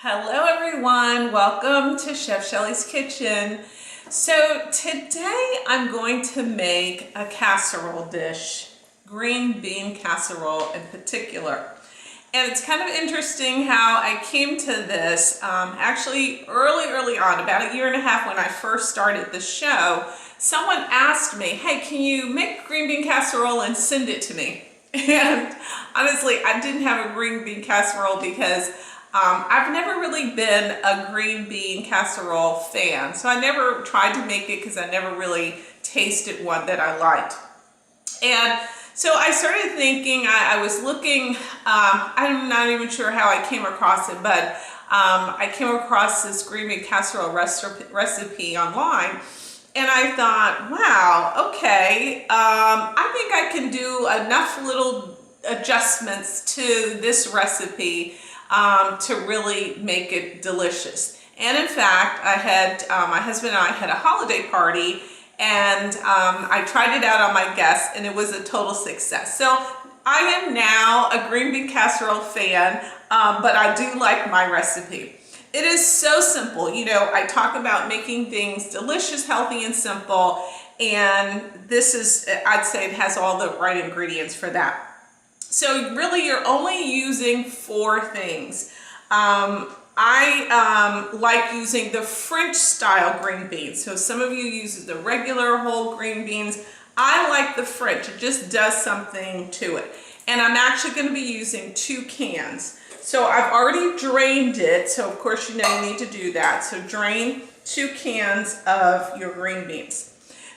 Hello everyone, welcome to Chef Shelly's Kitchen. So today I'm going to make a casserole dish, green bean casserole in particular. And it's kind of interesting how I came to this actually early on, about a year and a half when I first started the show. Someone asked me, hey, can you make green bean casserole and send it to me? And honestly, I didn't have a green bean casserole because I've never really been a green bean casserole fan. So I never tried to make it because I never really tasted one that I liked. And so I started thinking, I was looking, I'm not even sure how I came across it, but I came across this green bean casserole recipe online. And I thought, wow, okay, I think I can do enough little adjustments to this recipe to really make it delicious. And in fact, I had, my husband and I had a holiday party, and I tried it out on my guests, and it was a total success. So I am now a green bean casserole fan, but I do like my recipe. It is so simple. You know, I talk about making things delicious, healthy, and simple, and this is, I'd say it has all the right ingredients for that. So really you're only using 4 things. I like using the French style green beans. So some of you use the regular whole green beans. I like the French. It just does something to it. And I'm actually going to be using 2 cans. So I've already drained it. So of course you know you need to do that. So drain 2 cans of your green beans.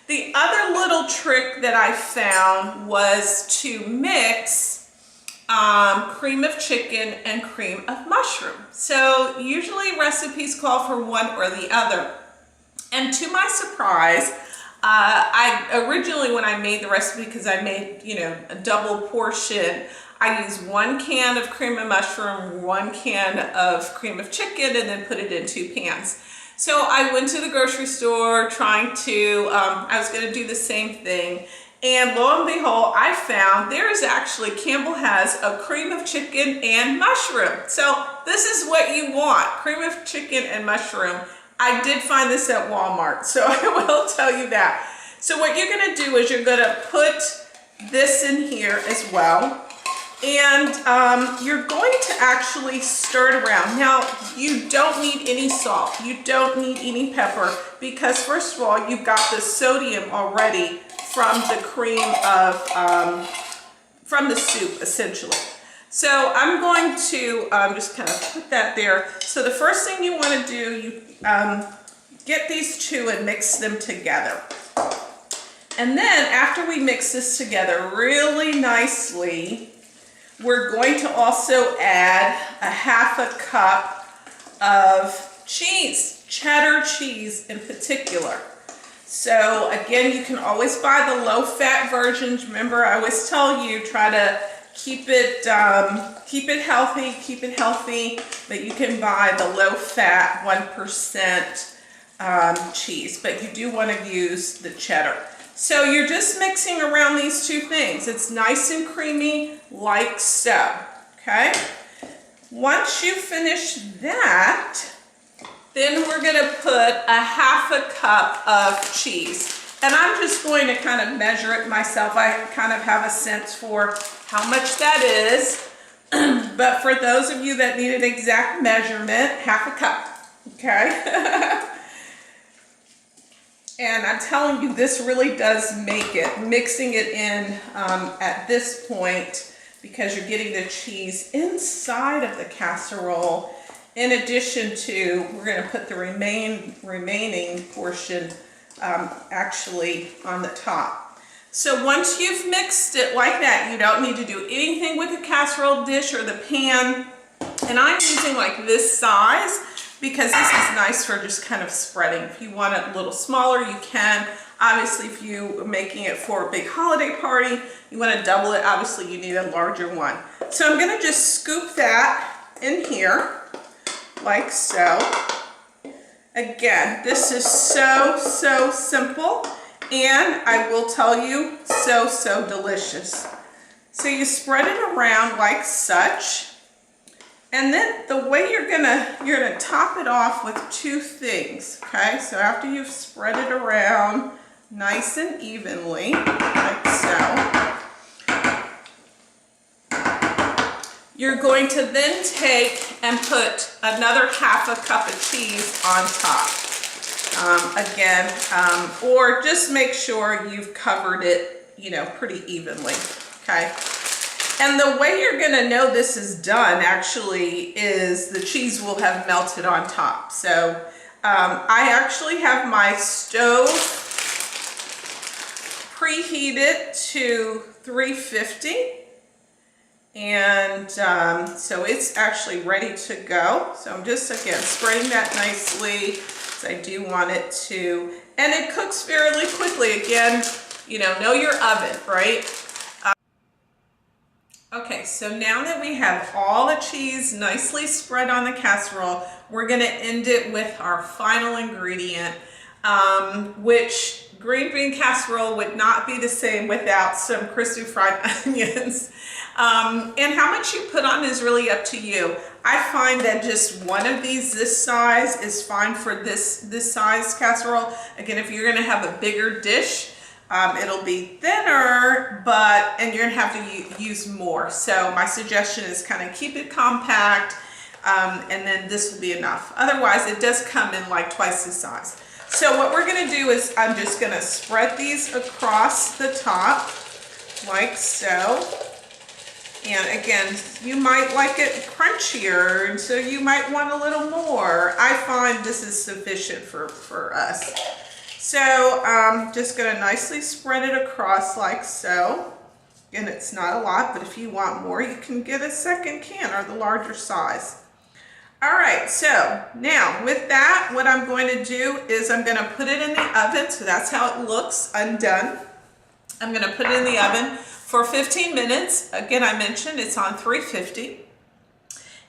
The other little trick that I found was to mix cream of chicken and cream of mushroom. So usually recipes call for one or the other. And to my surprise, I originally, when I made the recipe, because I made, you know, a double portion, I used 1 can of cream of mushroom, 1 can of cream of chicken, and then put it in 2 pans. So I went to the grocery store trying to, I was going to do the same thing. And lo and behold, I found there is actually, Campbell has a cream of chicken and mushroom. So this is what you want, cream of chicken and mushroom. I did find this at Walmart, so I will tell you that. So what you're gonna do is you're gonna put this in here as well. And you're going to actually stir it around. Now, you don't need any salt. You don't need any pepper because first of all, you've got the sodium already from the cream of, from the soup, essentially. So I'm going to just kind of put that there. So the first thing you want to do, you get these 2 and mix them together. And then after we mix this together really nicely, we're going to also add a 1/2 cup of cheese, cheddar cheese in particular. So again, you can always buy the low-fat versions. Remember, I always tell you, try to keep it healthy, but you can buy the low-fat 1% cheese, but you do want to use the cheddar. So you're just mixing around these 2 things. It's nice and creamy, like so, okay? Once you finish that, then we're gonna put a 1/2 cup of cheese. And I'm just going to kind of measure it myself. I kind of have a sense for how much that is. But for those of you that need an exact measurement, 1/2 cup, okay? And I'm telling you, this really does make it. Mixing it in at this point, because you're getting the cheese inside of the casserole, in addition to, we're going to put the remaining portion actually on the top. So once you've mixed it like that, you don't need to do anything with the casserole dish or the pan. And I'm using like this size because this is nice for just kind of spreading. If you want it a little smaller, you can. Obviously, if you're making it for a big holiday party, you want to double it. Obviously, you need a larger one. So I'm going to just scoop that in here. Like so. Again, this is so simple, and I will tell you, so delicious. So you spread it around like such, And then the way you're gonna top it off with two things, okay? So after you've spread it around nice and evenly, like so, you're going to then take and put another half a cup of cheese on top. Or just make sure you've covered it, you know, pretty evenly, okay? And the way you're gonna know this is done actually is the cheese will have melted on top. So I actually have my stove preheated to 350. And so it's actually ready to go. So I'm just, again, spreading that nicely because I do want it to, and it cooks fairly quickly. Again, you know your oven, right? Okay, so now that we have all the cheese nicely spread on the casserole, we're gonna end it with our final ingredient, which green bean casserole would not be the same without some crispy fried onions. And how much you put on is really up to you. I find that just one of these this size is fine for this size casserole. Again, if you're gonna have a bigger dish, it'll be thinner, and you're gonna have to use more. So my suggestion is kind of keep it compact, and then this will be enough. Otherwise, it does come in like twice the size. So what we're gonna do is I'm just gonna spread these across the top, like so. And again, you might like it crunchier, and so you might want a little more. I find this is sufficient for us. So I'm just gonna nicely spread it across like so. Again, it's not a lot, but if you want more, you can get a second can or the larger size. All right, so now with that, what I'm going to do is I'm gonna put it in the oven. So that's how it looks undone. I'm gonna put it in the oven for 15 minutes. Again, I mentioned it's on 350.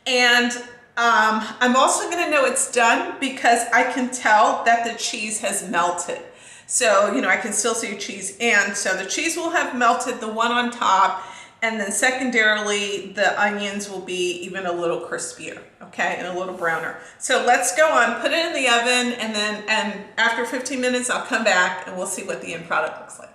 And I'm also gonna know it's done because I can tell that the cheese has melted. So, I can still see cheese. And so the cheese will have melted, the one on top, and then secondarily, the onions will be even a little crispier, okay, and a little browner. So let's go on, put it in the oven, and after 15 minutes, I'll come back and we'll see what the end product looks like.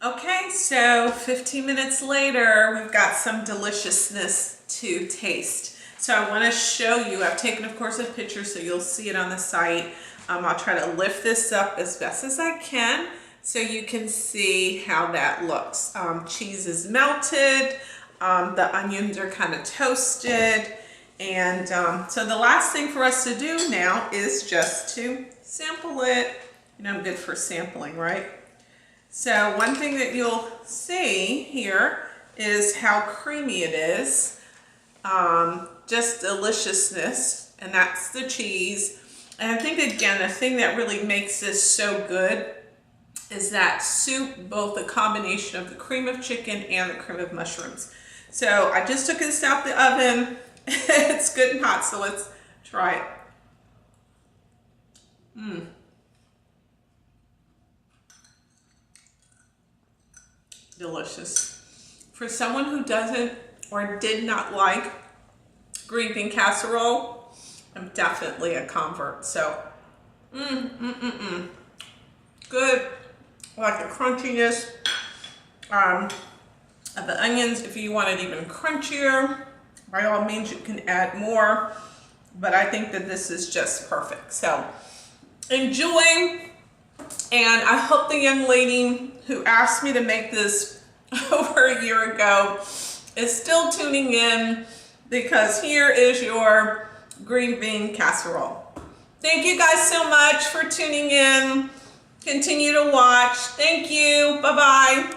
Okay, so 15 minutes later, we've got some deliciousness to taste. So I want to show you, I've taken, of course, a picture so you'll see it on the site. I'll try to lift this up as best as I can so you can see how that looks. Cheese is melted, the onions are kind of toasted, and so the last thing for us to do now is just to sample it. Good for sampling, right? So one thing that you'll see here is how creamy it is, just deliciousness, and that's the cheese. And I think, again, the thing that really makes this so good is that soup, both the combination of the cream of chicken and the cream of mushrooms. So I just took this out the oven. It's good and hot, so let's try it. Delicious. For someone who doesn't or did not like green bean casserole, I'm definitely a convert. So, good. I like the crunchiness of the onions. If you want it even crunchier, by all means, you can add more. But I think that this is just perfect. So, enjoy. And I hope the young lady who asked me to make this over a year ago is still tuning in, because here is your green bean casserole. Thank you guys so much for tuning in. Continue to watch. Thank you. Bye-bye.